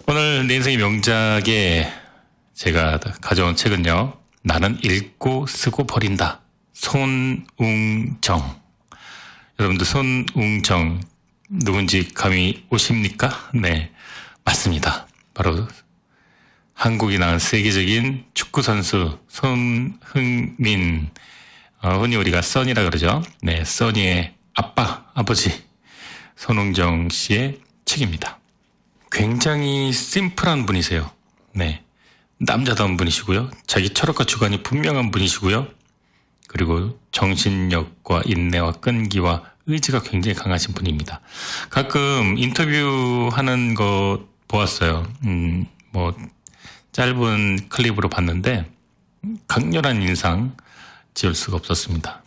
오늘 내 인생의 명작에 제가 가져온 책은요. 나는 읽고 쓰고 버린다. 손웅정. 여러분들 손웅정 누군지 감이 오십니까? 네, 맞습니다. 바로 한국이 낳은 세계적인 축구선수 손흥민, 흔히 우리가 써니라 그러죠. 네, 써니의 아버지 손웅정 씨의 책입니다. 굉장히 심플한 분이세요. 네, 남자다운 분이시고요. 자기 철학과 주관이 분명한 분이시고요. 그리고 정신력과 인내와 끈기와 의지가 굉장히 강하신 분입니다. 가끔 인터뷰하는 거 보았어요. 짧은 클립으로 봤는데 강렬한 인상 지울 수가 없었습니다.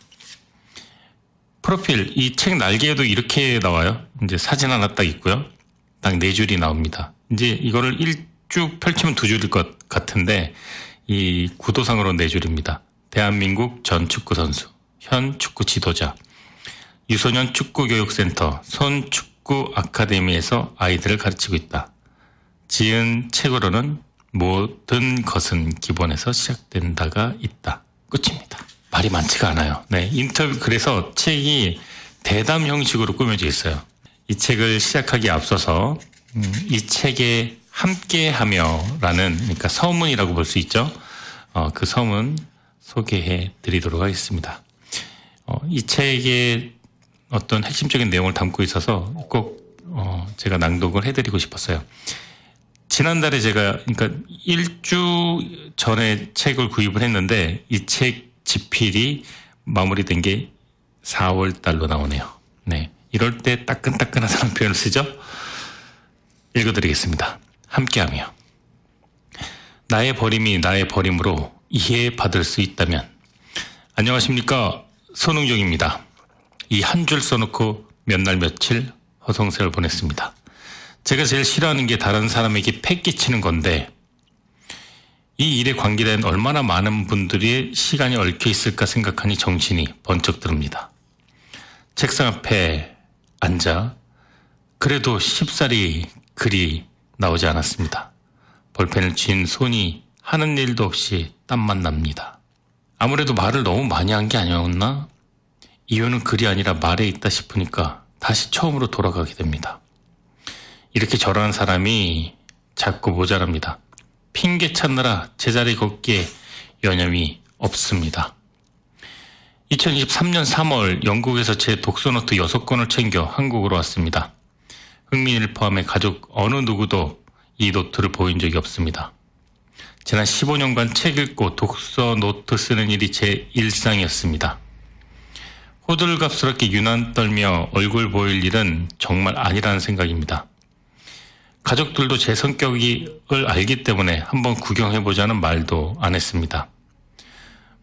프로필, 이 책 날개에도 이렇게 나와요. 이제 사진 하나 딱 있고요. 딱 4줄이 나옵니다. 이제 이거를 1쭉 펼치면 2줄일 것 같은데 이 구도상으로 4줄입니다. 대한민국 전 축구선수, 현 축구 지도자, 유소년 축구교육센터, 손축구 아카데미에서 아이들을 가르치고 있다. 지은 책으로는 모든 것은 기본에서 시작된다가 있다. 끝입니다. 말이 많지가 않아요. 네, 인터뷰, 그래서 책이 대담 형식으로 꾸며져 있어요. 이 책을 시작하기에 앞서서 이 책에 함께하며라는, 그러니까 서문이라고 볼 수 있죠. 그 서문 소개해 드리도록 하겠습니다. 이 책에 어떤 핵심적인 내용을 담고 있어서 꼭 제가 낭독을 해드리고 싶었어요. 지난달에 제가, 그러니까 1주 전에 책을 구입을 했는데 이 책 집필이 마무리된 게 4월 달로 나오네요. 네, 이럴 때 따끈따끈하다는 표현을 쓰죠. 읽어드리겠습니다. 함께하며. 나의 버림이 나의 버림으로 이해받을 수 있다면. 안녕하십니까, 손웅정입니다. 이 한 줄 써놓고 몇 날 며칠 허송세월 보냈습니다. 제가 제일 싫어하는 게 다른 사람에게 패 끼치는 건데 이 일에 관계된 얼마나 많은 분들의 시간이 얽혀 있을까 생각하니 정신이 번쩍 듭니다. 책상 앞에 앉아 그래도 쉽사리 글이 나오지 않았습니다. 볼펜을 쥔 손이 하는 일도 없이 땀만 납니다. 아무래도 말을 너무 많이 한 게 아니었나? 이유는 글이 아니라 말에 있다 싶으니까 다시 처음으로 돌아가게 됩니다. 이렇게 저러한 사람이 자꾸 모자랍니다. 핑계 찾느라 제자리 걷기에 여념이 없습니다. 2023년 3월 영국에서 제 독서노트 6권을 챙겨 한국으로 왔습니다. 흥민이를 포함해 가족 어느 누구도 이 노트를 보인 적이 없습니다. 지난 15년간 책 읽고 독서 노트 쓰는 일이 제 일상이었습니다. 호들갑스럽게 유난 떨며 얼굴 보일 일은 정말 아니라는 생각입니다. 가족들도 제 성격을 알기 때문에 한번 구경해보자는 말도 안 했습니다.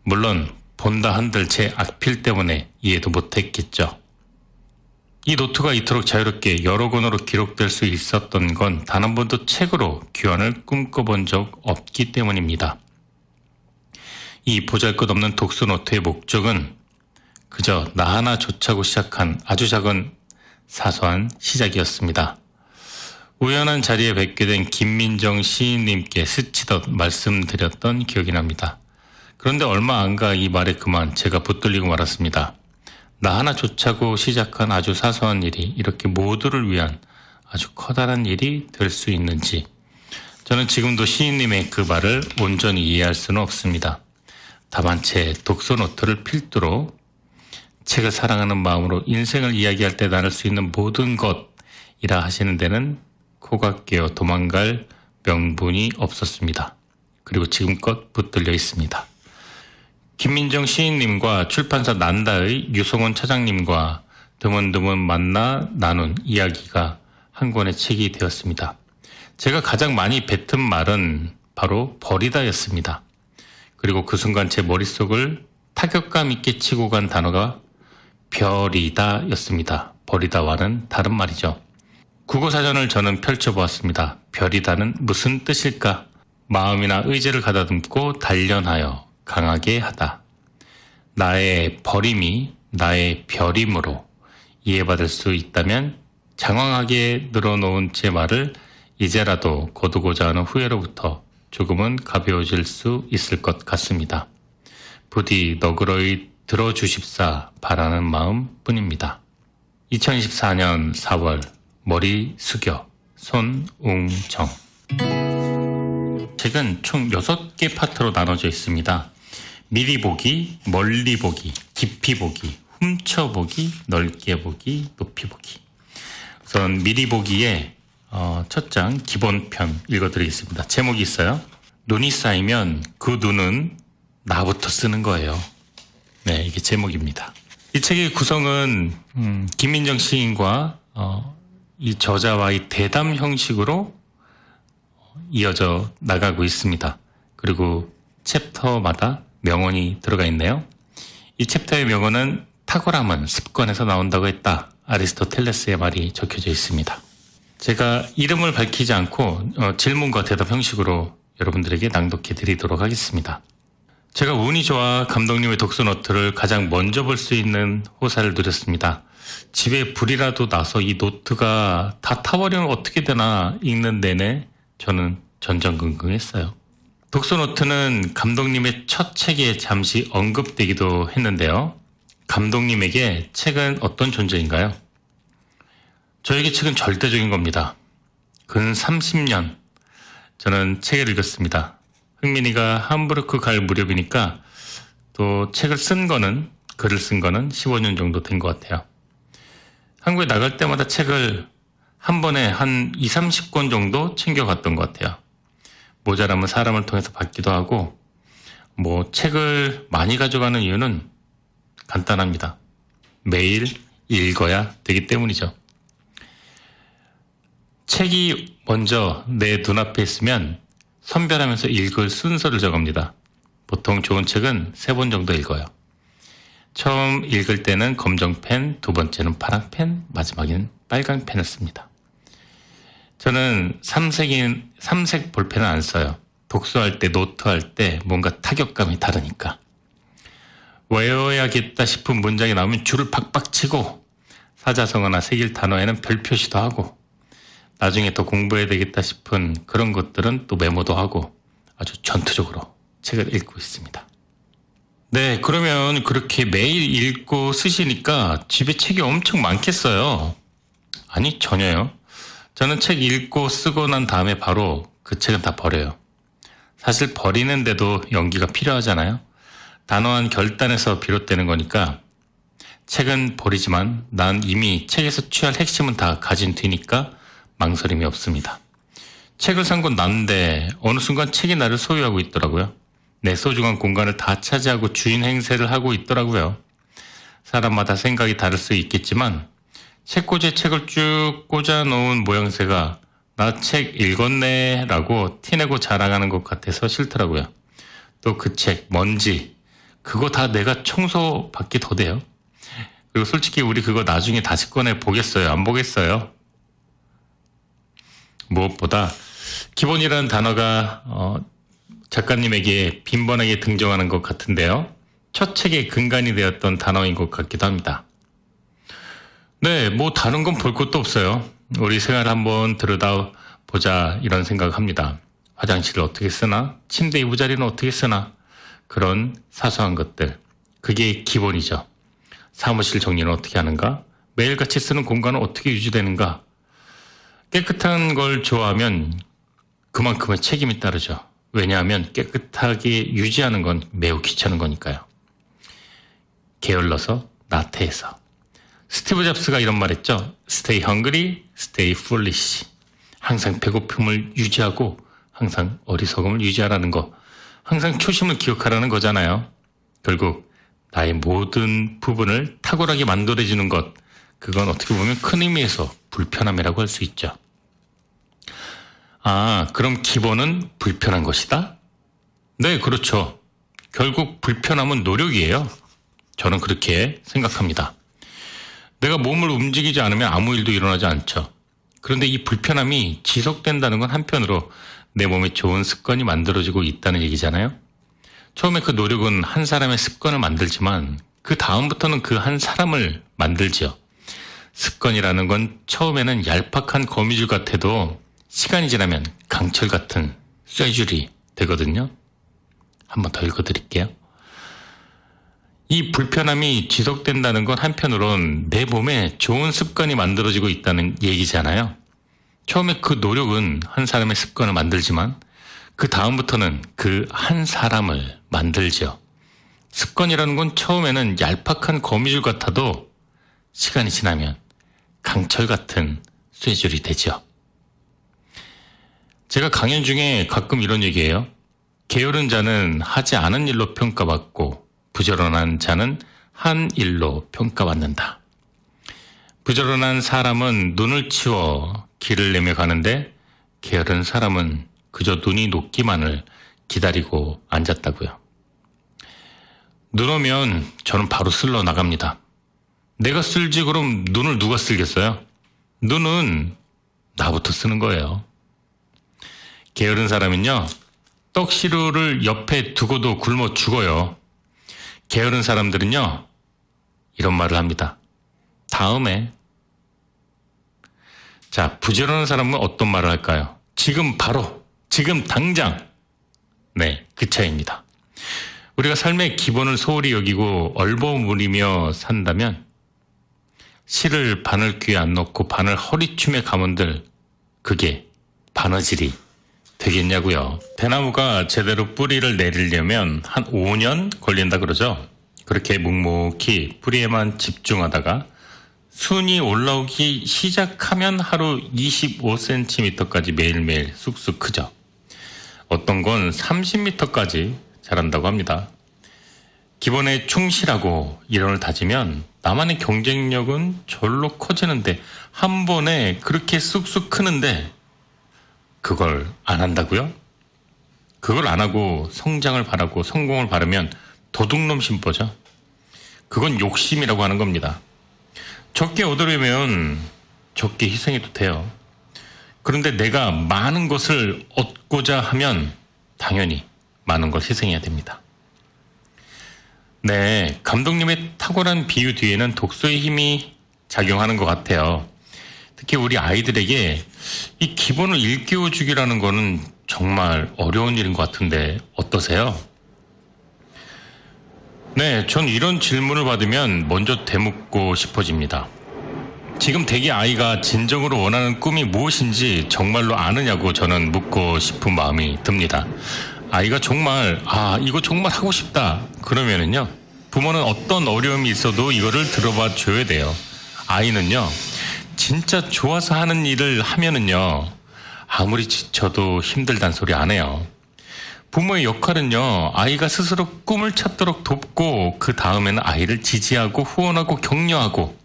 물론 본다 한들 제 악필 때문에 이해도 못했겠죠. 이 노트가 이토록 자유롭게 여러 권으로 기록될 수 있었던 건 단 한 번도 책으로 귀환을 꿈꿔본 적 없기 때문입니다. 이 보잘것없는 독서노트의 목적은 그저 나 하나 좋자고 시작한 아주 작은 사소한 시작이었습니다. 우연한 자리에 뵙게 된 김민정 시인님께 스치듯 말씀드렸던 기억이 납니다. 그런데 얼마 안 가 이 말에 그만 제가 붙들리고 말았습니다. 나 하나 좋자고 시작한 아주 사소한 일이 이렇게 모두를 위한 아주 커다란 일이 될 수 있는지 저는 지금도 시인님의 그 말을 온전히 이해할 수는 없습니다. 다만 제 독서 노트를 필두로 책을 사랑하는 마음으로 인생을 이야기할 때 나눌 수 있는 모든 것이라 하시는 데는 코가 끼어 도망갈 명분이 없었습니다. 그리고 지금껏 붙들려 있습니다. 김민정 시인님과 출판사 난다의 유성원 차장님과 드문드문 만나 나눈 이야기가 한 권의 책이 되었습니다. 제가 가장 많이 뱉은 말은 바로 버리다였습니다. 그리고 그 순간 제 머릿속을 타격감 있게 치고 간 단어가 별이다였습니다. 버리다와는 다른 말이죠. 국어사전을 저는 펼쳐보았습니다. 별이다는 무슨 뜻일까? 마음이나 의지를 가다듬고 단련하여 강하게 하다. 나의 버림이 나의 별임으로 이해받을 수 있다면 장황하게 늘어놓은 제 말을 이제라도 거두고자 하는 후회로부터 조금은 가벼워질 수 있을 것 같습니다. 부디 너그러이 들어주십사 바라는 마음 뿐입니다. 2024년 4월 머리 숙여 손웅정. 책은 총 6개 파트로 나눠져 있습니다. 미리 보기, 멀리 보기, 깊이 보기, 훔쳐보기, 넓게 보기, 높이 보기. 우선 미리 보기에 첫 장 기본편 읽어드리겠습니다. 제목이 있어요. 눈이 쌓이면 그 눈은 나부터 쓰는 거예요. 네, 이게 제목입니다. 이 책의 구성은 김민정 시인과 이 저자와의 대담 형식으로 이어져 나가고 있습니다. 그리고 챕터마다 명언이 들어가 있네요. 이 챕터의 명언은 탁월함은 습관에서 나온다고 했다. 아리스토텔레스의 말이 적혀져 있습니다. 제가 이름을 밝히지 않고 질문과 대답 형식으로 여러분들에게 낭독해 드리도록 하겠습니다. 제가 운이 좋아 감독님의 독서노트를 가장 먼저 볼 수 있는 호사를 누렸습니다. 집에 불이라도 나서 이 노트가 다 타버리면 어떻게 되나 읽는 내내 저는 전전긍긍했어요. 독서노트는 감독님의 첫 책에 잠시 언급되기도 했는데요. 감독님에게 책은 어떤 존재인가요? 저에게 책은 절대적인 겁니다. 근 30년 저는 책을 읽었습니다. 흥민이가 함부르크 갈 무렵이니까 또 글을 쓴 거는 15년 정도 된 것 같아요. 한국에 나갈 때마다 책을 한 번에 한 20, 30권 정도 챙겨갔던 것 같아요. 모자라면 사람을 통해서 받기도 하고 책을 많이 가져가는 이유는 간단합니다. 매일 읽어야 되기 때문이죠. 책이 먼저 내 눈앞에 있으면 선별하면서 읽을 순서를 정합니다. 보통 좋은 책은 3번 정도 읽어요. 처음 읽을 때는 검정펜, 두 번째는 파란펜, 마지막에는 빨간 펜을 씁니다. 저는 삼색 볼펜은 안 써요. 독서할 때, 노트할 때 뭔가 타격감이 다르니까. 외워야겠다 싶은 문장이 나오면 줄을 팍팍 치고 사자성어나 새길 단어에는 별 표시도 하고 나중에 더 공부해야 되겠다 싶은 그런 것들은 또 메모도 하고 아주 전투적으로 책을 읽고 있습니다. 네, 그러면 그렇게 매일 읽고 쓰시니까 집에 책이 엄청 많겠어요? 아니, 전혀요. 저는 책 읽고 쓰고 난 다음에 바로 그 책은 다 버려요. 사실 버리는데도 용기가 필요하잖아요. 단호한 결단에서 비롯되는 거니까 책은 버리지만 난 이미 책에서 취할 핵심은 다 가진 뒤니까 망설임이 없습니다. 책을 산 건 난데 어느 순간 책이 나를 소유하고 있더라고요. 내 소중한 공간을 다 차지하고 주인 행세를 하고 있더라고요. 사람마다 생각이 다를 수 있겠지만 책꽂이에 책을 쭉 꽂아놓은 모양새가 나 책 읽었네 라고 티내고 자랑하는 것 같아서 싫더라고요. 또 그 책, 먼지 그거 다 내가 청소받기 더 돼요. 그리고 솔직히 우리 그거 나중에 다시 꺼내 보겠어요? 안 보겠어요? 무엇보다 기본이라는 단어가 작가님에게 빈번하게 등장하는 것 같은데요. 첫 책의 근간이 되었던 단어인 것 같기도 합니다. 네, 다른 건 볼 것도 없어요. 우리 생활 한번 들여다보자 이런 생각합니다. 화장실을 어떻게 쓰나? 침대 이부자리는 어떻게 쓰나? 그런 사소한 것들. 그게 기본이죠. 사무실 정리는 어떻게 하는가? 매일같이 쓰는 공간은 어떻게 유지되는가? 깨끗한 걸 좋아하면 그만큼의 책임이 따르죠. 왜냐하면 깨끗하게 유지하는 건 매우 귀찮은 거니까요. 게을러서 나태해서. 스티브 잡스가 이런 말 했죠. Stay hungry, stay foolish. 항상 배고픔을 유지하고 항상 어리석음을 유지하라는 거. 항상 초심을 기억하라는 거잖아요. 결국 나의 모든 부분을 탁월하게 만들어주는 것. 그건 어떻게 보면 큰 의미에서 불편함이라고 할 수 있죠. 아, 그럼 기본은 불편한 것이다? 네, 그렇죠. 결국 불편함은 노력이에요. 저는 그렇게 생각합니다. 내가 몸을 움직이지 않으면 아무 일도 일어나지 않죠. 그런데 이 불편함이 지속된다는 건 한편으로 내 몸에 좋은 습관이 만들어지고 있다는 얘기잖아요. 처음에 그 노력은 한 사람의 습관을 만들지만 그 다음부터는 그 한 사람을 만들죠. 습관이라는 건 처음에는 얄팍한 거미줄 같아도 시간이 지나면 강철 같은 쇠줄이 되거든요. 한번 더 읽어드릴게요. 이 불편함이 지속된다는 건 한편으론 내 몸에 좋은 습관이 만들어지고 있다는 얘기잖아요. 처음에 그 노력은 한 사람의 습관을 만들지만 그 다음부터는 그 한 사람을 만들죠. 습관이라는 건 처음에는 얄팍한 거미줄 같아도 시간이 지나면 강철 같은 쇠줄이 되죠. 제가 강연 중에 가끔 이런 얘기해요. 게으른 자는 하지 않은 일로 평가받고 부지런한 자는 한 일로 평가받는다. 부지런한 사람은 눈을 치워 길을 내며 가는데 게으른 사람은 그저 눈이 녹기만을 기다리고 앉았다고요. 눈 오면 저는 바로 쓸러 나갑니다. 내가 쓸지 그럼 눈을 누가 쓸겠어요? 눈은 나부터 쓰는 거예요. 게으른 사람은요, 떡시루를 옆에 두고도 굶어 죽어요. 게으른 사람들은요, 이런 말을 합니다. 다음에. 자, 부지런한 사람은 어떤 말을 할까요? 지금 바로, 지금 당장. 네, 그 차이입니다. 우리가 삶의 기본을 소홀히 여기고 얼버무리며 산다면 실을 바늘 귀에 안 넣고 바늘 허리춤에 감은들 그게 바느질이 되겠냐고요. 대나무가 제대로 뿌리를 내리려면 한 5년 걸린다 그러죠. 그렇게 묵묵히 뿌리에만 집중하다가 순이 올라오기 시작하면 하루 25cm까지 매일매일 쑥쑥 크죠. 어떤 건 30m까지 자란다고 합니다. 기본에 충실하고 이론을 다지면 나만의 경쟁력은 절로 커지는데 한 번에 그렇게 쑥쑥 크는데 그걸 안 한다고요? 그걸 안 하고 성장을 바라고 성공을 바라면 도둑놈 심보죠. 그건 욕심이라고 하는 겁니다. 적게 얻으려면 적게 희생해도 돼요. 그런데 내가 많은 것을 얻고자 하면 당연히 많은 걸 희생해야 됩니다. 네, 감독님의 탁월한 비유 뒤에는 독서의 힘이 작용하는 것 같아요. 특히 우리 아이들에게 이 기본을 일깨워주기라는 거는 정말 어려운 일인 것 같은데 어떠세요? 네, 전 이런 질문을 받으면 먼저 되묻고 싶어집니다. 지금 대개 아이가 진정으로 원하는 꿈이 무엇인지 정말로 아느냐고 저는 묻고 싶은 마음이 듭니다. 아이가 정말 이거 정말 하고 싶다 그러면은요, 부모는 어떤 어려움이 있어도 이거를 들어봐 줘야 돼요. 아이는요, 진짜 좋아서 하는 일을 하면은요, 아무리 지쳐도 힘들단 소리 안 해요. 부모의 역할은요, 아이가 스스로 꿈을 찾도록 돕고 그 다음에는 아이를 지지하고 후원하고 격려하고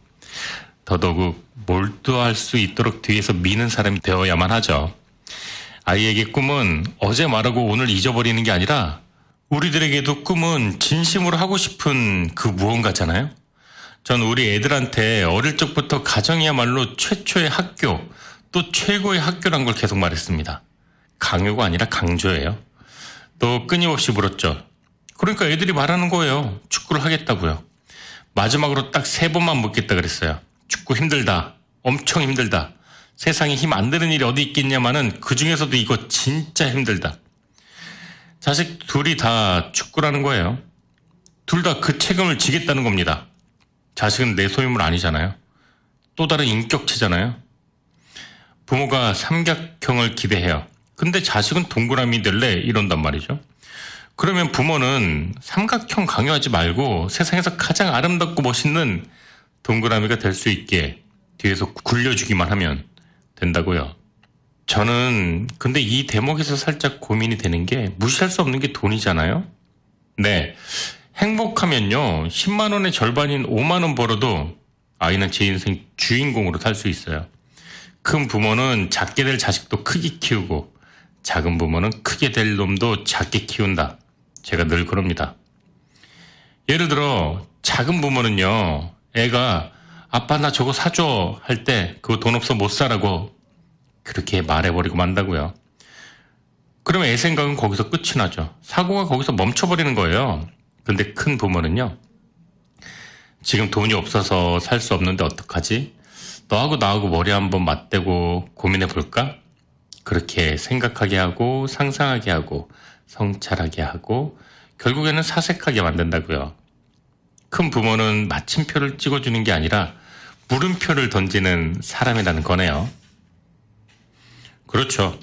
더더욱 몰두할 수 있도록 뒤에서 미는 사람이 되어야만 하죠. 아이에게 꿈은 어제 말하고 오늘 잊어버리는 게 아니라 우리들에게도 꿈은 진심으로 하고 싶은 그 무언가잖아요. 전 우리 애들한테 어릴 적부터 가정이야말로 최초의 학교, 또 최고의 학교란 걸 계속 말했습니다. 강요가 아니라 강조예요. 또 끊임없이 물었죠. 그러니까 애들이 말하는 거예요. 축구를 하겠다고요. 마지막으로 딱 3번만 묻겠다 그랬어요. 축구 힘들다. 엄청 힘들다. 세상에 힘 안 드는 일이 어디 있겠냐마는 그 중에서도 이거 진짜 힘들다. 자식 둘이 다 축구라는 거예요. 둘 다 그 책임을 지겠다는 겁니다. 자식은 내 소유물 아니잖아요. 또 다른 인격체잖아요. 부모가 삼각형을 기대해요. 근데 자식은 동그라미 될래? 이런단 말이죠. 그러면 부모는 삼각형 강요하지 말고 세상에서 가장 아름답고 멋있는 동그라미가 될 수 있게 뒤에서 굴려주기만 하면 된다고요. 저는 근데 이 대목에서 살짝 고민이 되는 게 무시할 수 없는 게 돈이잖아요. 네, 행복하면요 10만 원의 절반인 5만 원 벌어도 아이는 제 인생 주인공으로 살 수 있어요. 큰 부모는 작게 될 자식도 크게 키우고 작은 부모는 크게 될 놈도 작게 키운다. 제가 늘 그럽니다. 예를 들어 작은 부모는요, 애가 아빠 나 저거 사줘 할 때 그거 돈 없어 못 사라고 그렇게 말해버리고 만다고요. 그러면 애 생각은 거기서 끝이 나죠. 사고가 거기서 멈춰버리는 거예요. 근데 큰 부모는요, 지금 돈이 없어서 살 수 없는데 어떡하지? 너하고 나하고 머리 한번 맞대고 고민해 볼까? 그렇게 생각하게 하고 상상하게 하고 성찰하게 하고 결국에는 사색하게 만든다고요. 큰 부모는 마침표를 찍어주는 게 아니라 물음표를 던지는 사람이라는 거네요. 그렇죠.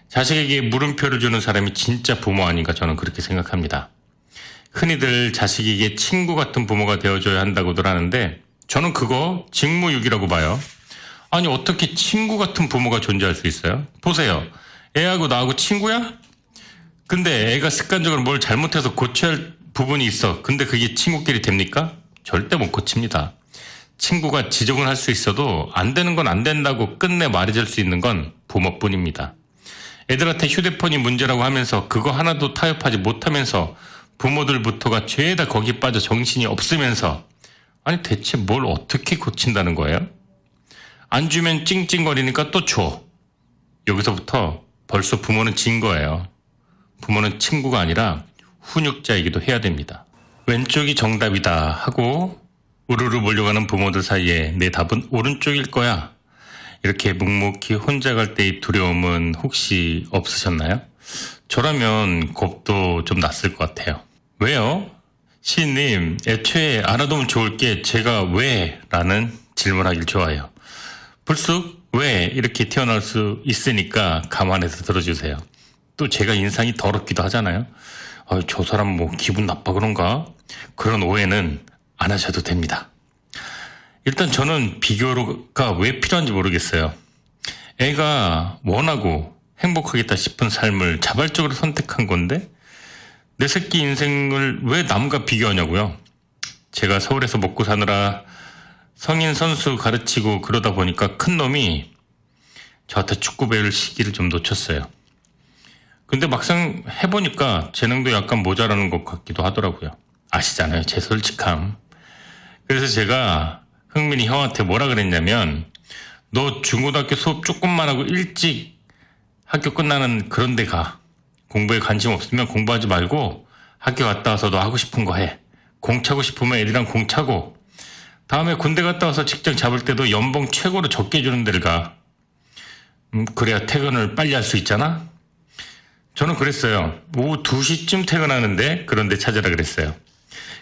자식에게 물음표를 주는 사람이 진짜 부모 아닌가 저는 그렇게 생각합니다. 흔히들 자식에게 친구 같은 부모가 되어줘야 한다고들 하는데 저는 그거 직무유기라고 봐요. 아니 어떻게 친구 같은 부모가 존재할 수 있어요? 보세요. 애하고 나하고 친구야? 근데 애가 습관적으로 뭘 잘못해서 고쳐야 할 부분이 있어. 근데 그게 친구끼리 됩니까? 절대 못 고칩니다. 친구가 지적은 할 수 있어도 안 되는 건 안 된다고 끝내 말해줄 수 있는 건 부모뿐입니다. 애들한테 휴대폰이 문제라고 하면서 그거 하나도 타협하지 못하면서 부모들부터가 죄다 거기 빠져 정신이 없으면서 아니 대체 뭘 어떻게 고친다는 거예요? 안 주면 찡찡거리니까 또 줘. 여기서부터 벌써 부모는 진 거예요. 부모는 친구가 아니라 훈육자이기도 해야 됩니다. 왼쪽이 정답이다 하고 우르르 몰려가는 부모들 사이에 내 답은 오른쪽일 거야. 이렇게 묵묵히 혼자 갈 때의 두려움은 혹시 없으셨나요? 저라면 겁도 좀 났을 것 같아요. 왜요? 시인님, 애초에 알아두면 좋을 게 제가 왜? 라는 질문하길 좋아해요. 불쑥 왜? 이렇게 튀어나올 수 있으니까 감안해서 들어주세요. 또 제가 인상이 더럽기도 하잖아요. 저 사람 뭐 기분 나빠 그런가? 그런 오해는 안 하셔도 됩니다. 일단 저는 비교가 왜 필요한지 모르겠어요. 애가 원하고 행복하겠다 싶은 삶을 자발적으로 선택한 건데 내 새끼 인생을 왜 남과 비교하냐고요. 제가 서울에서 먹고 사느라 성인 선수 가르치고 그러다 보니까 큰 놈이 저한테 축구 배울 시기를 좀 놓쳤어요. 근데 막상 해보니까 재능도 약간 모자라는 것 같기도 하더라고요. 아시잖아요, 제 솔직함. 그래서 제가 흥민이 형한테 뭐라 그랬냐면 너 중고등학교 수업 조금만 하고 일찍 학교 끝나는 그런 데 가. 공부에 관심 없으면 공부하지 말고 학교 갔다 와서 너 하고 싶은 거 해. 공 차고 싶으면 애들이랑 공 차고 다음에 군대 갔다 와서 직장 잡을 때도 연봉 최고로 적게 주는 데를 가. 그래야 퇴근을 빨리 할 수 있잖아. 저는 그랬어요. 오후 2시쯤 퇴근하는데 그런 데 찾으라 그랬어요.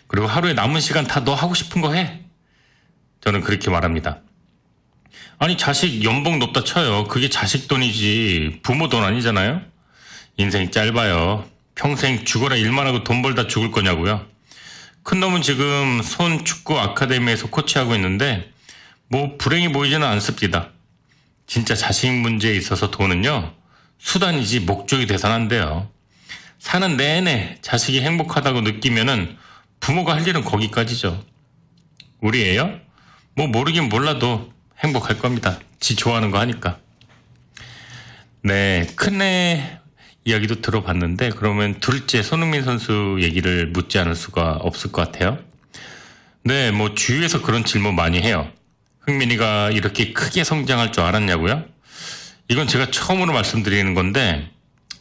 그리고 하루에 남은 시간 다 너 하고 싶은 거 해. 저는 그렇게 말합니다. 아니 자식 연봉 높다 쳐요. 그게 자식 돈이지 부모 돈 아니잖아요. 인생 짧아요. 평생 죽어라 일만 하고 돈 벌다 죽을 거냐고요. 큰놈은 지금 손축구 아카데미에서 코치하고 있는데 뭐 불행해 보이지는 않습니다. 진짜 자식 문제에 있어서 돈은요 수단이지 목적이 돼서는 안 돼요. 사는 내내 자식이 행복하다고 느끼면은 부모가 할 일은 거기까지죠. 우리 애요? 뭐 모르긴 몰라도 행복할 겁니다. 지 좋아하는 거 하니까. 네, 큰애 이야기도 들어봤는데 그러면 둘째 손흥민 선수 얘기를 묻지 않을 수가 없을 것 같아요. 네, 뭐 주위에서 그런 질문 많이 해요. 흥민이가 이렇게 크게 성장할 줄 알았냐고요? 이건 제가 처음으로 말씀드리는 건데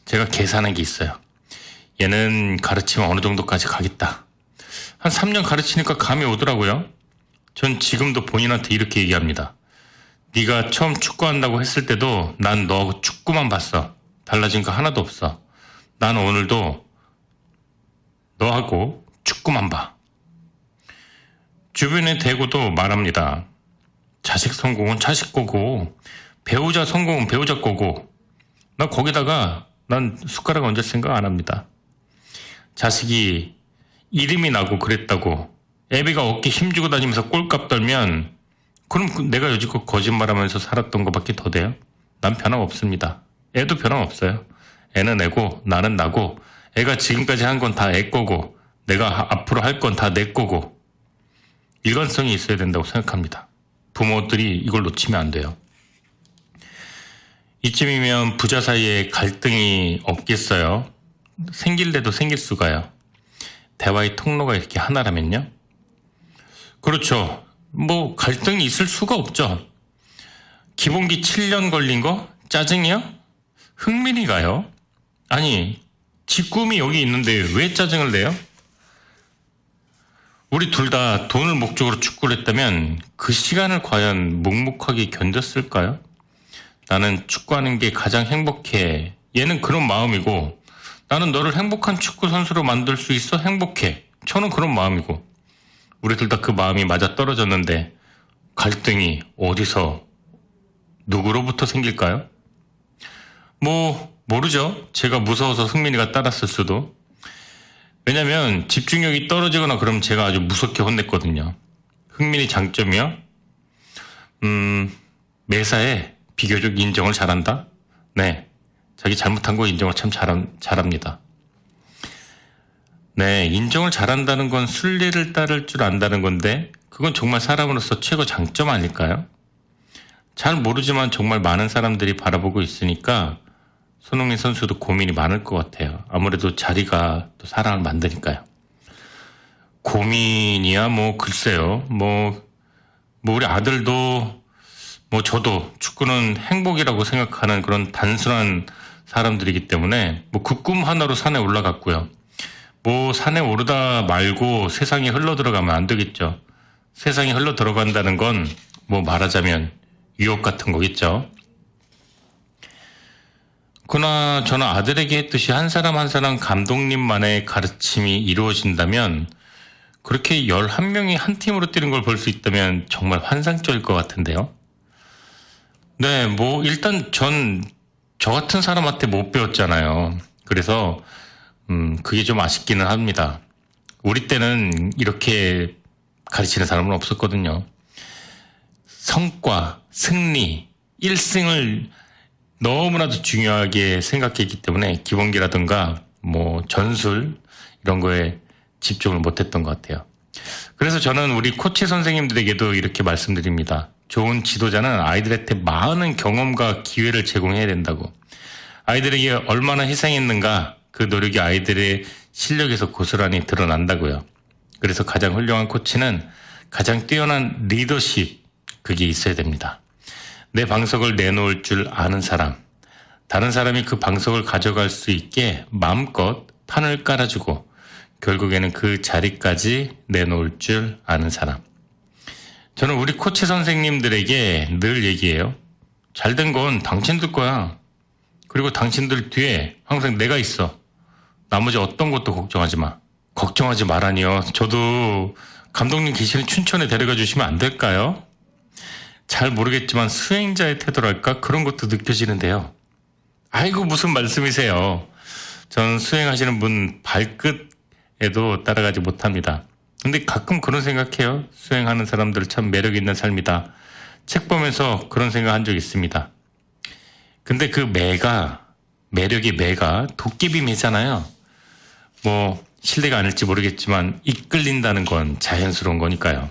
제가 계산한 게 있어요. 얘는 가르치면 어느 정도까지 가겠다. 한 3년 가르치니까 감이 오더라고요. 전 지금도 본인한테 이렇게 얘기합니다. 네가 처음 축구한다고 했을 때도 난 너하고 축구만 봤어. 달라진 거 하나도 없어. 난 오늘도 너하고 축구만 봐. 주변에 대고도 말합니다. 자식 성공은 자식 거고 배우자 성공은 배우자 거고 나 거기다가 난 숟가락 얹을 생각 안 합니다. 자식이 이름이 나고 그랬다고 애비가 어깨 힘주고 다니면서 꼴값 떨면 그럼 내가 여지껏 거짓말하면서 살았던 것밖에 더 돼요? 난 변함없습니다. 애도 변함없어요. 애는 애고 나는 나고 애가 지금까지 한 건 다 애 거고 내가 앞으로 할 건 다 내 거고 일관성이 있어야 된다고 생각합니다. 부모들이 이걸 놓치면 안 돼요. 이쯤이면 부자 사이에 갈등이 없겠어요? 생길래도 생길 수가요. 대화의 통로가 이렇게 하나라면요? 그렇죠. 뭐 갈등이 있을 수가 없죠. 기본기 7년 걸린 거? 짜증이요? 흥민이가요? 아니, 지 꿈이 여기 있는데 왜 짜증을 내요? 우리 둘 다 돈을 목적으로 축구를 했다면 그 시간을 과연 묵묵하게 견뎠을까요? 나는 축구하는 게 가장 행복해. 얘는 그런 마음이고 나는 너를 행복한 축구 선수로 만들 수 있어 행복해. 저는 그런 마음이고 우리 둘 다 그 마음이 맞아 떨어졌는데 갈등이 어디서 누구로부터 생길까요? 모르죠. 제가 무서워서 승민이가 따랐을 수도. 왜냐면 집중력이 떨어지거나 그러면 제가 아주 무섭게 혼냈거든요. 흥민이 장점이요? 매사에 비교적 인정을 잘한다? 네. 자기 잘못한 거 인정을 참 잘합니다. 네. 인정을 잘한다는 건 순리를 따를 줄 안다는 건데 그건 정말 사람으로서 최고 장점 아닐까요? 잘 모르지만 정말 많은 사람들이 바라보고 있으니까 손흥민 선수도 고민이 많을 것 같아요. 아무래도 자리가 또 사람을 만드니까요. 고민이야 글쎄요. 우리 아들도 저도 축구는 행복이라고 생각하는 그런 단순한 사람들이기 때문에 그 꿈 하나로 산에 올라갔고요. 산에 오르다 말고 세상에 흘러 들어가면 안 되겠죠. 세상에 흘러 들어간다는 건 말하자면 유혹 같은 거겠죠. 그러나 저는 아들에게 했듯이 한 사람 한 사람 감독님만의 가르침이 이루어진다면 그렇게 11명이 한 팀으로 뛰는 걸 볼 수 있다면 정말 환상적일 것 같은데요. 네, 일단 저 같은 사람한테 못 배웠잖아요. 그래서 그게 좀 아쉽기는 합니다. 우리 때는 이렇게 가르치는 사람은 없었거든요. 성과, 승리, 1승을 너무나도 중요하게 생각했기 때문에 기본기라든가 전술 이런 거에 집중을 못했던 것 같아요. 그래서 저는 우리 코치 선생님들에게도 이렇게 말씀드립니다. 좋은 지도자는 아이들한테 많은 경험과 기회를 제공해야 된다고. 아이들에게 얼마나 희생했는가 그 노력이 아이들의 실력에서 고스란히 드러난다고요. 그래서 가장 훌륭한 코치는 가장 뛰어난 리더십 그게 있어야 됩니다. 내 방석을 내놓을 줄 아는 사람, 다른 사람이 그 방석을 가져갈 수 있게 마음껏 판을 깔아주고 결국에는 그 자리까지 내놓을 줄 아는 사람. 저는 우리 코치 선생님들에게 늘 얘기해요. 잘된 건 당신들 거야. 그리고 당신들 뒤에 항상 내가 있어. 나머지 어떤 것도 걱정하지 마. 걱정하지 말라니요. 저도 감독님 계시는 춘천에 데려가 주시면 안 될까요? 잘 모르겠지만 수행자의 태도랄까 그런 것도 느껴지는데요. 아이고 무슨 말씀이세요. 전 수행하시는 분 발끝에도 따라가지 못합니다. 근데 가끔 그런 생각해요. 수행하는 사람들 참 매력 있는 삶이다. 책 보면서 그런 생각한 적 있습니다. 근데 그 매력의 매가 도깨비 매잖아요. 실례가 아닐지 모르겠지만 이끌린다는 건 자연스러운 거니까요.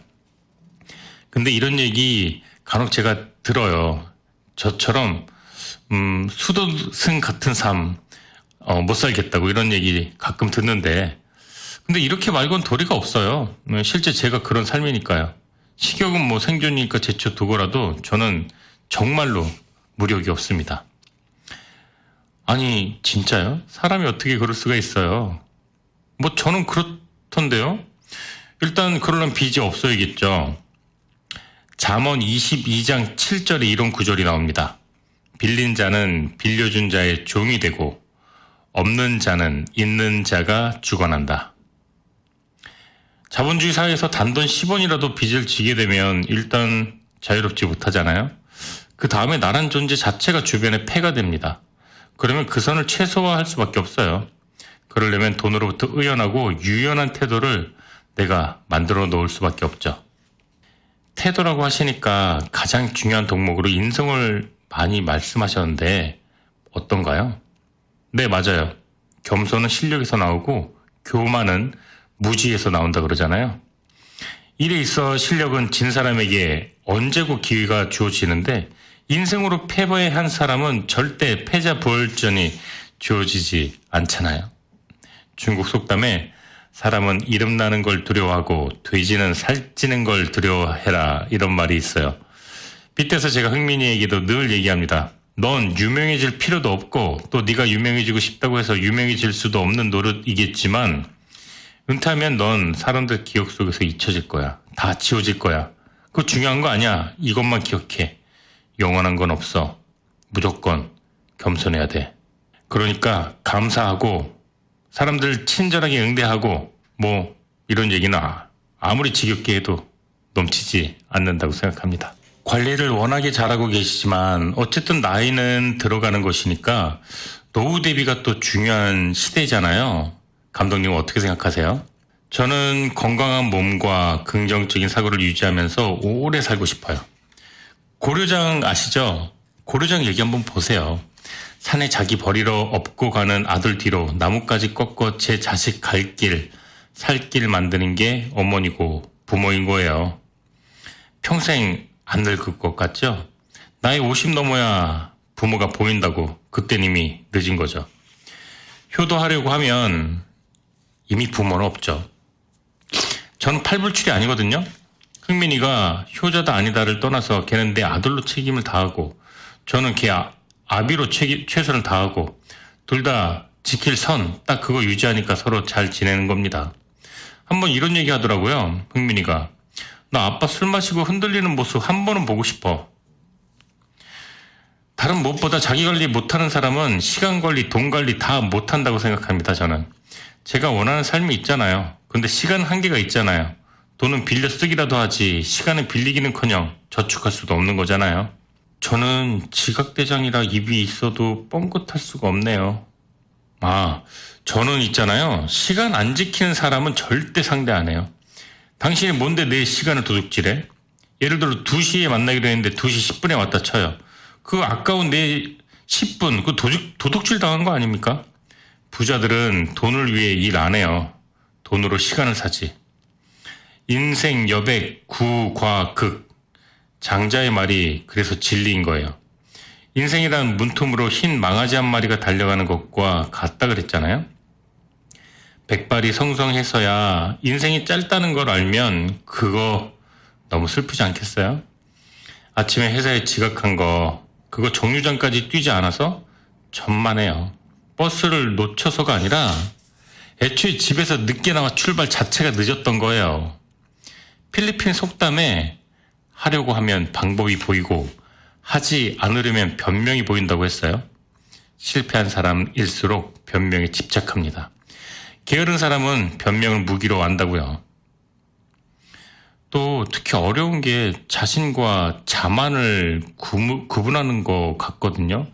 근데 이런 얘기 간혹 제가 들어요. 저처럼 수도승 같은 삶 못 살겠다고 이런 얘기 가끔 듣는데 근데 이렇게 말고는 도리가 없어요. 실제 제가 그런 삶이니까요. 식욕은 생존이니까 제쳐두고라도 저는 정말로 무력이 없습니다. 아니 진짜요? 사람이 어떻게 그럴 수가 있어요? 저는 그렇던데요. 일단 그러려면 빚이 없어야겠죠. 잠언 22장 7절에 이런 구절이 나옵니다. 빌린 자는 빌려준 자의 종이 되고 없는 자는 있는 자가 주관한다. 자본주의 사회에서 단돈 10원이라도 빚을 지게 되면 일단 자유롭지 못하잖아요. 그 다음에 나란 존재 자체가 주변에 폐가 됩니다. 그러면 그 선을 최소화할 수밖에 없어요. 그러려면 돈으로부터 의연하고 유연한 태도를 내가 만들어 놓을 수밖에 없죠. 태도라고 하시니까 가장 중요한 덕목으로 인성을 많이 말씀하셨는데 어떤가요? 네, 맞아요. 겸손은 실력에서 나오고 교만은 무지에서 나온다 그러잖아요. 일에 있어 실력은 진 사람에게 언제고 기회가 주어지는데 인생으로 패배한 사람은 절대 패자 부활전이 주어지지 않잖아요. 중국 속담에 사람은 이름 나는 걸 두려워하고 돼지는 살찌는 걸 두려워해라 이런 말이 있어요. 빗대서 제가 흥민이에게도 늘 얘기합니다. 넌 유명해질 필요도 없고 또 네가 유명해지고 싶다고 해서 유명해질 수도 없는 노릇이겠지만 은퇴하면 넌 사람들 기억 속에서 잊혀질 거야. 다 지워질 거야. 그거 중요한 거 아니야. 이것만 기억해. 영원한 건 없어. 무조건 겸손해야 돼. 그러니까 감사하고 사람들 친절하게 응대하고 뭐 이런 얘기는 아무리 지겹게 해도 넘치지 않는다고 생각합니다. 관리를 워낙에 잘하고 계시지만 어쨌든 나이는 들어가는 것이니까 노후 대비가 또 중요한 시대잖아요. 감독님 어떻게 생각하세요? 저는 건강한 몸과 긍정적인 사고를 유지하면서 오래 살고 싶어요. 고려장 아시죠? 고려장 얘기 한번 보세요. 산에 자기 버리러 업고 가는 아들 뒤로 나뭇가지 꺾어 제 자식 갈 길, 살 길 만드는 게 어머니고 부모인 거예요. 평생 안 늙을 것 같죠? 나이 50 넘어야 부모가 보인다고 그땐 이미 늦은 거죠. 효도하려고 하면 이미 부모는 없죠. 저는 팔불출이 아니거든요. 흥민이가 효자다 아니다를 떠나서 걔는 내 아들로 책임을 다하고 저는 걔 아비로 최선을 다하고 둘 다 지킬 선 딱 그거 유지하니까 서로 잘 지내는 겁니다. 한번 이런 얘기 하더라고요. 흥민이가 나 아빠 술 마시고 흔들리는 모습 한 번은 보고 싶어. 다른 무엇보다 자기 관리 못하는 사람은 시간 관리, 돈 관리 다 못한다고 생각합니다. 저는 제가 원하는 삶이 있잖아요. 근데 시간 한계가 있잖아요. 돈은 빌려 쓰기라도 하지 시간은 빌리기는커녕 저축할 수도 없는 거잖아요. 저는 지각대장이라 입이 있어도 뻥긋할 수가 없네요. 저는 있잖아요. 시간 안 지키는 사람은 절대 상대 안 해요. 당신이 뭔데 내 시간을 도둑질해? 예를 들어 2시에 만나기로 했는데 2시 10분에 왔다 쳐요. 그 아까운 내 10분 그 도둑질 당한 거 아닙니까? 부자들은 돈을 위해 일 안 해요. 돈으로 시간을 사지. 인생, 여백, 구, 과, 극. 장자의 말이 그래서 진리인 거예요. 인생이란 문틈으로 흰 망아지 한 마리가 달려가는 것과 같다 그랬잖아요. 백발이 성성해서야 인생이 짧다는 걸 알면 그거 너무 슬프지 않겠어요? 아침에 회사에 지각한 거 그거 정류장까지 뛰지 않아서 천만에요. 버스를 놓쳐서가 아니라 애초에 집에서 늦게 나와 출발 자체가 늦었던 거예요. 필리핀 속담에 하려고 하면 방법이 보이고 하지 않으려면 변명이 보인다고 했어요. 실패한 사람일수록 변명에 집착합니다. 게으른 사람은 변명을 무기로 안다고요. 또 특히 어려운 게 자신과 자만을 구분하는 것 같거든요.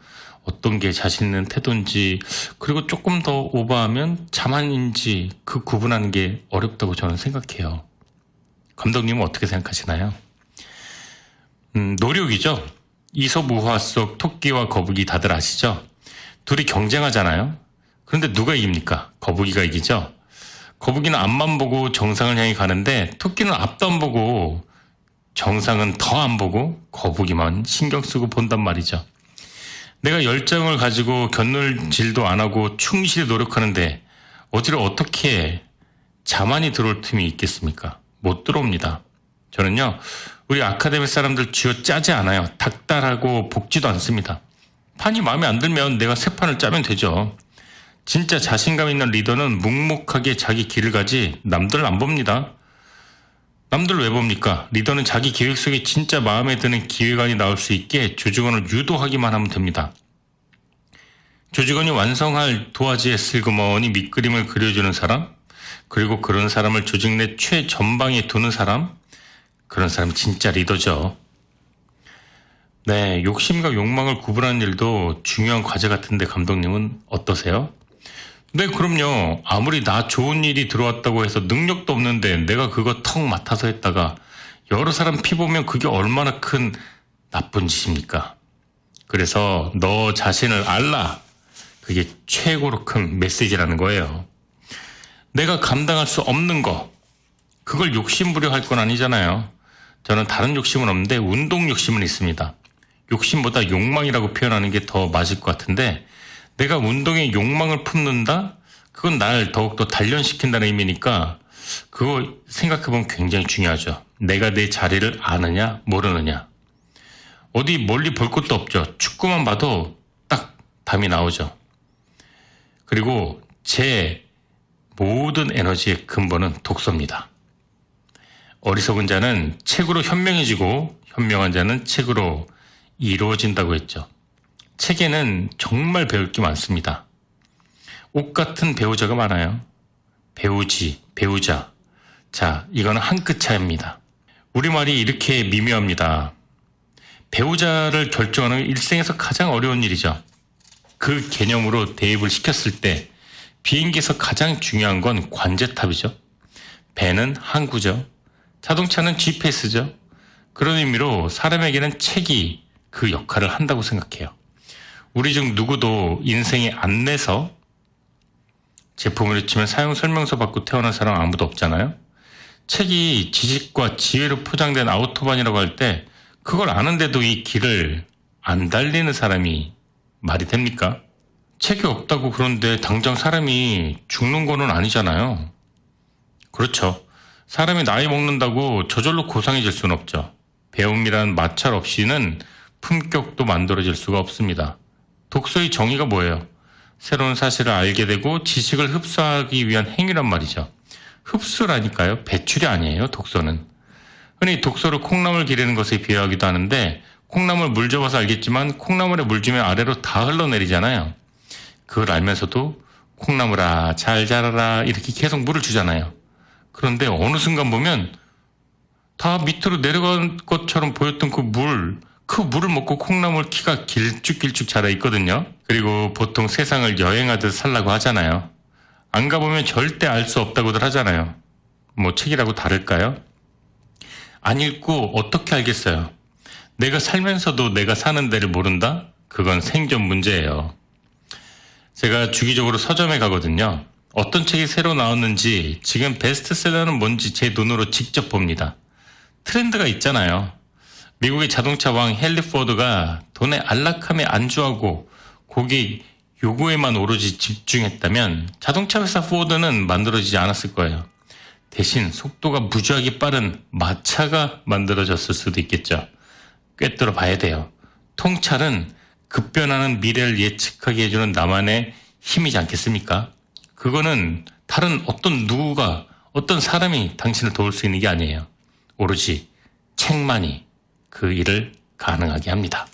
어떤 게 자신 있는 태도인지 그리고 조금 더 오버하면 자만인지 그 구분하는 게 어렵다고 저는 생각해요. 감독님은 어떻게 생각하시나요? 노력이죠. 이솝우화 속 토끼와 거북이 다들 아시죠? 둘이 경쟁하잖아요. 그런데 누가 이깁니까? 거북이가 이기죠. 거북이는 앞만 보고 정상을 향해 가는데 토끼는 앞도 안 보고 정상은 더 안 보고 거북이만 신경 쓰고 본단 말이죠. 내가 열정을 가지고 견눌질도 안 하고 충실히 노력하는데 어디를 어떻게 자만이 들어올 틈이 있겠습니까? 못 들어옵니다. 저는요, 우리 아카데미 사람들 쥐어짜지 않아요. 닥달하고 볶지도 않습니다. 판이 마음에 안 들면 내가 새 판을 짜면 되죠. 진짜 자신감 있는 리더는 묵묵하게 자기 길을 가지 남들 안 봅니다. 남들 왜 봅니까? 리더는 자기 계획 속에 진짜 마음에 드는 기획안이 나올 수 있게 조직원을 유도하기만 하면 됩니다. 조직원이 완성할 도화지에 슬그머니 밑그림을 그려주는 사람, 그리고 그런 사람을 조직 내 최전방에 두는 사람, 그런 사람이 진짜 리더죠. 네, 욕심과 욕망을 구분하는 일도 중요한 과제 같은데 감독님은 어떠세요? 네, 그럼요. 아무리 나 좋은 일이 들어왔다고 해서 능력도 없는데 내가 그거 턱 맡아서 했다가 여러 사람 피 보면 그게 얼마나 큰 나쁜 짓입니까? 그래서 너 자신을 알라. 그게 최고로 큰 메시지라는 거예요. 내가 감당할 수 없는 거, 그걸 욕심부려 할 건 아니잖아요. 저는 다른 욕심은 없는데 운동 욕심은 있습니다. 욕심보다 욕망이라고 표현하는 게 더 맞을 것 같은데 내가 운동에 욕망을 품는다? 그건 날 더욱더 단련시킨다는 의미니까 그거 생각해보면 굉장히 중요하죠. 내가 내 자리를 아느냐 모르느냐. 어디 멀리 볼 것도 없죠. 축구만 봐도 딱 답이 나오죠. 그리고 제 모든 에너지의 근본은 독서입니다. 어리석은 자는 책으로 현명해지고 현명한 자는 책으로 이루어진다고 했죠. 책에는 정말 배울 게 많습니다. 옷 같은 배우자가 많아요. 배우지, 배우자. 자, 이거는 한 끗 차이입니다. 우리말이 이렇게 미묘합니다. 배우자를 결정하는 일생에서 가장 어려운 일이죠. 그 개념으로 대입을 시켰을 때 비행기에서 가장 중요한 건 관제탑이죠. 배는 항구죠. 자동차는 GPS죠. 그런 의미로 사람에게는 책이 그 역할을 한다고 생각해요. 우리 중 누구도 인생의 안내서, 제품으로 치면 사용설명서 받고 태어난 사람 아무도 없잖아요. 책이 지식과 지혜로 포장된 아우토반이라고 할 때 그걸 아는데도 이 길을 안 달리는 사람이 말이 됩니까? 책이 없다고 그런데 당장 사람이 죽는 거는 아니잖아요. 그렇죠. 사람이 나이 먹는다고 저절로 고상해질 수는 없죠. 배움이란 마찰 없이는 품격도 만들어질 수가 없습니다. 독서의 정의가 뭐예요? 새로운 사실을 알게 되고 지식을 흡수하기 위한 행위란 말이죠. 흡수라니까요. 배출이 아니에요, 독서는. 흔히 독서를 콩나물 기르는 것에 비유하기도 하는데 콩나물 물 줘봐서 알겠지만 콩나물에 물 주면 아래로 다 흘러내리잖아요. 그걸 알면서도 콩나물아 잘 자라라 이렇게 계속 물을 주잖아요. 그런데 어느 순간 보면 다 밑으로 내려간 것처럼 보였던 그 물을 먹고 콩나물 키가 길쭉길쭉 자라 있거든요. 그리고 보통 세상을 여행하듯 살라고 하잖아요. 안 가보면 절대 알 수 없다고들 하잖아요. 뭐 책이라고 다를까요? 안 읽고 어떻게 알겠어요? 내가 살면서도 내가 사는 데를 모른다? 그건 생존 문제예요. 제가 주기적으로 서점에 가거든요. 어떤 책이 새로 나왔는지, 지금 베스트셀러는 뭔지 제 눈으로 직접 봅니다. 트렌드가 있잖아요. 미국의 자동차 왕 헨리 포드가 돈의 안락함에 안주하고 고객 요구에만 오로지 집중했다면 자동차 회사 포드는 만들어지지 않았을 거예요. 대신 속도가 무지하게 빠른 마차가 만들어졌을 수도 있겠죠. 꿰뚫어 봐야 돼요. 통찰은 급변하는 미래를 예측하게 해주는 나만의 힘이지 않겠습니까? 그거는 다른 어떤 누구가, 어떤 사람이 당신을 도울 수 있는 게 아니에요. 오로지 책만이 그 일을 가능하게 합니다.